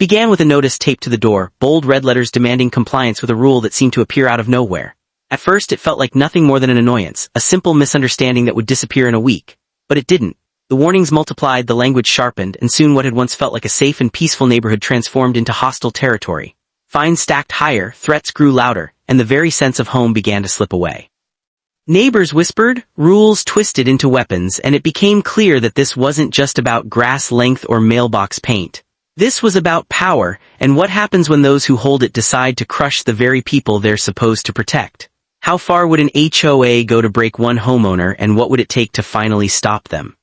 began with a notice taped to the door, bold red letters demanding compliance with a rule that seemed to appear out of nowhere. At first it felt like nothing more than an annoyance, a simple misunderstanding that would disappear in a week. But it didn't. The warnings multiplied, the language sharpened, and soon what had once felt like a safe and peaceful neighborhood transformed into hostile territory. Fines stacked higher, threats grew louder, and the very sense of home began to slip away. Neighbors whispered, rules twisted into weapons, and it became clear that this wasn't just about grass length or mailbox paint. This was about power, and what happens when those who hold it decide to crush the very people they're supposed to protect. How far would an HOA go to break one homeowner, and what would it take to finally stop them?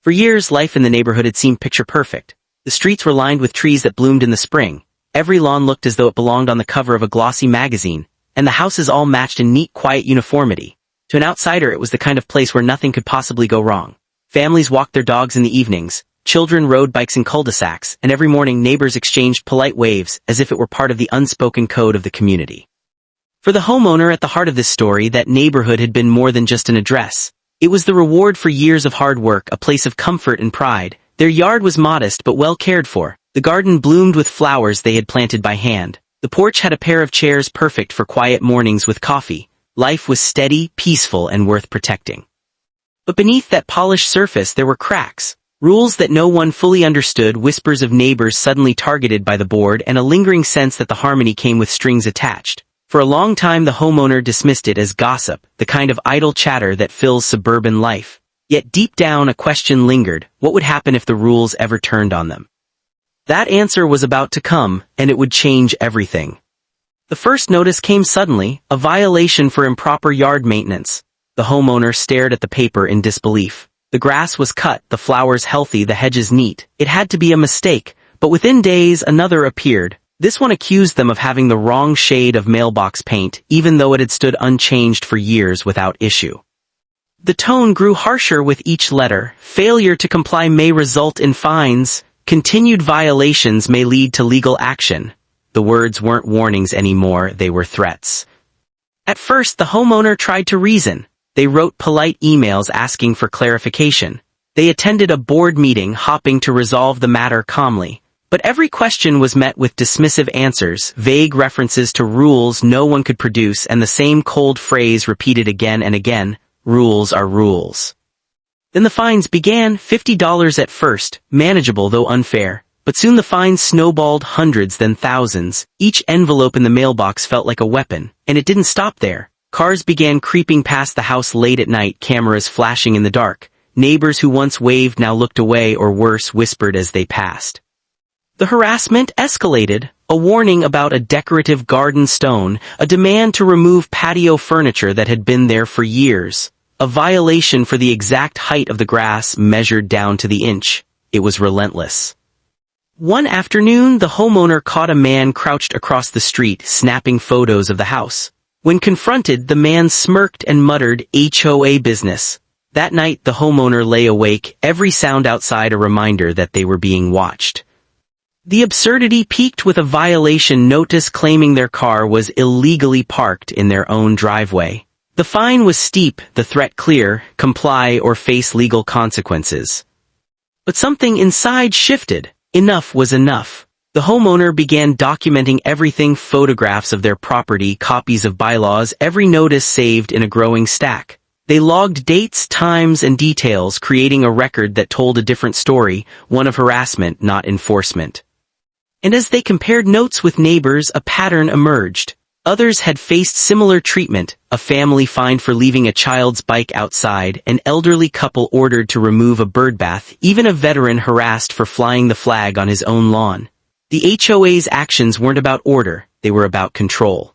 For years, life in the neighborhood had seemed picture perfect. The streets were lined with trees that bloomed in the spring. Every lawn looked as though it belonged on the cover of a glossy magazine, and the houses all matched in neat, quiet uniformity. To an outsider, it was the kind of place where nothing could possibly go wrong. Families walked their dogs in the evenings, children rode bikes in cul-de-sacs, and every morning neighbors exchanged polite waves as if it were part of the unspoken code of the community. For the homeowner at the heart of this story, that neighborhood had been more than just an address. It was the reward for years of hard work, a place of comfort and pride. Their yard was modest but well cared for. The garden bloomed with flowers they had planted by hand. The porch had a pair of chairs perfect for quiet mornings with coffee. Life was steady, peaceful, and worth protecting. But beneath that polished surface there were cracks. Rules that no one fully understood, whispers of neighbors suddenly targeted by the board, and a lingering sense that the harmony came with strings attached. For a long time the homeowner dismissed it as gossip, the kind of idle chatter that fills suburban life. Yet deep down a question lingered: what would happen if the rules ever turned on them? That answer was about to come, and it would change everything. The first notice came suddenly, a violation for improper yard maintenance. The homeowner stared at the paper in disbelief. The grass was cut, the flowers healthy, the hedges neat. It had to be a mistake, but within days another appeared. This one accused them of having the wrong shade of mailbox paint, even though it had stood unchanged for years without issue. The tone grew harsher with each letter. Failure to comply may result in fines. Continued violations may lead to legal action. The words weren't warnings anymore, they were threats. At first, the homeowner tried to reason. They wrote polite emails asking for clarification. They attended a board meeting, hoping to resolve the matter calmly. But every question was met with dismissive answers, vague references to rules no one could produce, and the same cold phrase repeated again and again: rules are rules. Then the fines began, $50 at first, manageable though unfair. But soon the fines snowballed, hundreds then thousands. Each envelope in the mailbox felt like a weapon, and it didn't stop there. Cars began creeping past the house late at night, cameras flashing in the dark. Neighbors who once waved now looked away, or worse, whispered as they passed. The harassment escalated, a warning about a decorative garden stone, a demand to remove patio furniture that had been there for years, a violation for the exact height of the grass measured down to the inch. It was relentless. One afternoon, the homeowner caught a man crouched across the street, snapping photos of the house. When confronted, the man smirked and muttered, "HOA business." That night, the homeowner lay awake, every sound outside a reminder that they were being watched. The absurdity peaked with a violation notice claiming their car was illegally parked in their own driveway. The fine was steep, the threat clear: comply or face legal consequences. But something inside shifted. Enough was enough. The homeowner began documenting everything: photographs of their property, copies of bylaws, every notice saved in a growing stack. They logged dates, times, and details, creating a record that told a different story, one of harassment, not enforcement. And as they compared notes with neighbors, a pattern emerged. Others had faced similar treatment: a family fined for leaving a child's bike outside, an elderly couple ordered to remove a birdbath, even a veteran harassed for flying the flag on his own lawn. The HOA's actions weren't about order, they were about control.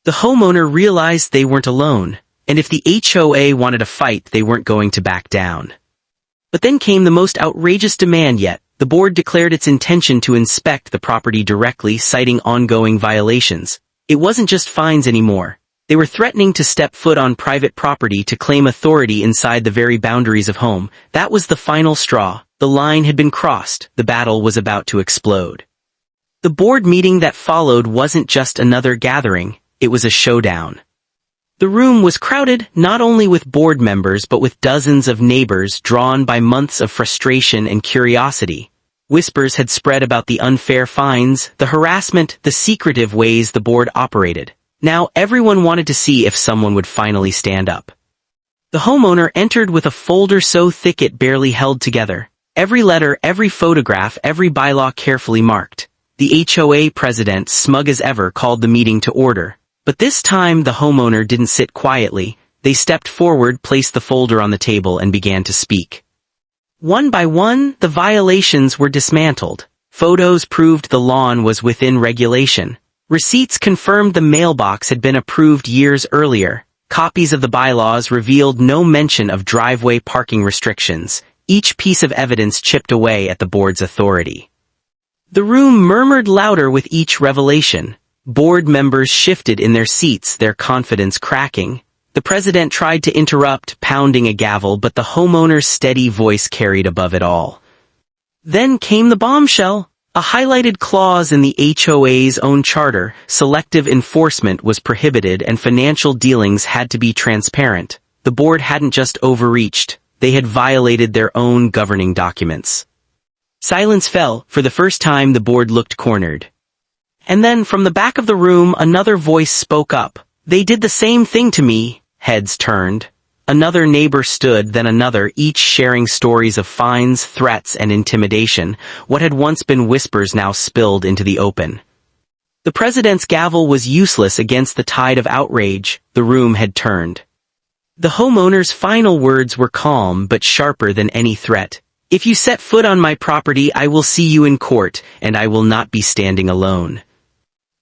The homeowner realized they weren't alone, and if the HOA wanted a fight, they weren't going to back down. But then came the most outrageous demand yet. The board declared its intention to inspect the property directly, citing ongoing violations. It wasn't just fines anymore. They were threatening to step foot on private property, to claim authority inside the very boundaries of home. That was the final straw. The line had been crossed. The battle was about to explode. The board meeting that followed wasn't just another gathering, it was a showdown. The room was crowded, not only with board members but with dozens of neighbors drawn by months of frustration and curiosity. Whispers had spread about the unfair fines, the harassment, the secretive ways the board operated. Now everyone wanted to see if someone would finally stand up. The homeowner entered with a folder so thick it barely held together. Every letter, every photograph, every bylaw carefully marked. The HOA president, smug as ever, called the meeting to order. But this time the homeowner didn't sit quietly. They stepped forward, placed the folder on the table, and began to speak. One by one, the violations were dismantled. Photos proved the lawn was within regulation. Receipts confirmed the mailbox had been approved years earlier. Copies of the bylaws revealed no mention of driveway parking restrictions. Each piece of evidence chipped away at the board's authority. The room murmured louder with each revelation. Board members shifted in their seats, their confidence cracking. The president tried to interrupt, pounding a gavel, but the homeowner's steady voice carried above it all. Then came the bombshell. A highlighted clause in the HOA's own charter: selective enforcement was prohibited and financial dealings had to be transparent. The board hadn't just overreached, they had violated their own governing documents. Silence fell. For the first time the board looked cornered. And then from the back of the room another voice spoke up. They did the same thing to me. Heads turned. Another neighbor stood, then another, each sharing stories of fines, threats, and intimidation. What had once been whispers now spilled into the open. The president's gavel was useless against the tide of outrage. The room had turned. The homeowner's final words were calm but sharper than any threat. If you set foot on my property, I will see you in court, and I will not be standing alone.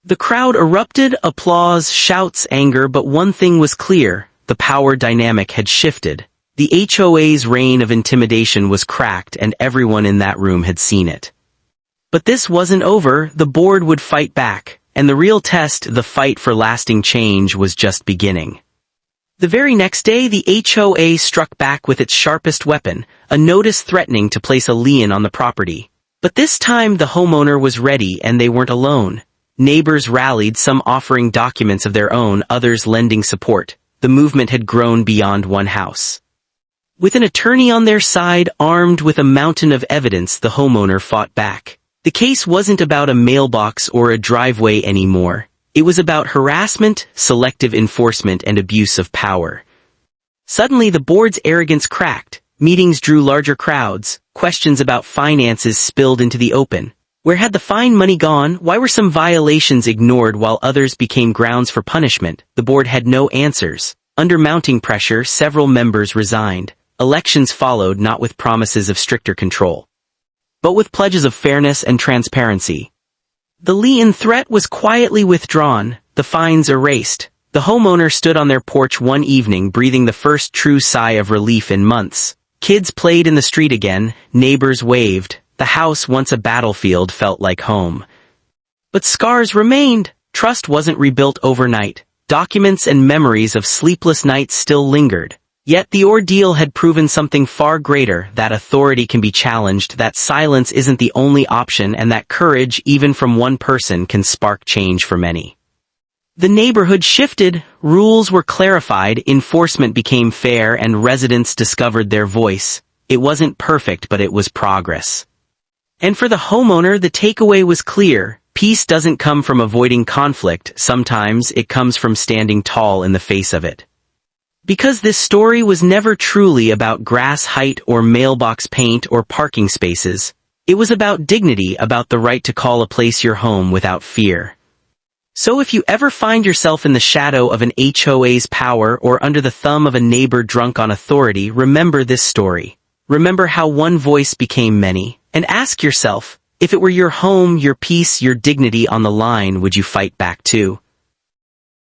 The crowd erupted, applause, shouts, anger, but one thing was clear. The power dynamic had shifted. The HOA's reign of intimidation was cracked, and everyone in that room had seen it. But this wasn't over. The board would fight back, and the real test, the fight for lasting change, was just beginning. The very next day the HOA struck back with its sharpest weapon, a notice threatening to place a lien on the property. But this time the homeowner was ready, and they weren't alone. Neighbors rallied, some offering documents of their own, others lending support. The movement had grown beyond one house. With an attorney on their side, armed with a mountain of evidence, the homeowner fought back. The case wasn't about a mailbox or a driveway anymore. It was about harassment, selective enforcement, and abuse of power. Suddenly the board's arrogance cracked. Meetings drew larger crowds. Questions about finances spilled into the open. Where had the fine money gone? Why were some violations ignored while others became grounds for punishment? The board had no answers. Under mounting pressure, several members resigned. Elections followed, not with promises of stricter control, but with pledges of fairness and transparency. The lien threat was quietly withdrawn, the fines erased. The homeowner stood on their porch one evening, breathing the first true sigh of relief in months. Kids played in the street again, neighbors waved. The house, once a battlefield, felt like home. But scars remained. Trust wasn't rebuilt overnight. Documents and memories of sleepless nights still lingered. Yet the ordeal had proven something far greater, that authority can be challenged, that silence isn't the only option, and that courage, even from one person, can spark change for many. The neighborhood shifted, rules were clarified, enforcement became fair, and residents discovered their voice. It wasn't perfect, but it was progress. And for the homeowner, the takeaway was clear. Peace doesn't come from avoiding conflict, sometimes it comes from standing tall in the face of it. Because this story was never truly about grass height or mailbox paint or parking spaces, it was about dignity, about the right to call a place your home without fear. So if you ever find yourself in the shadow of an HOA's power or under the thumb of a neighbor drunk on authority, remember this story. Remember how one voice became many. And ask yourself, if it were your home, your peace, your dignity on the line, would you fight back too?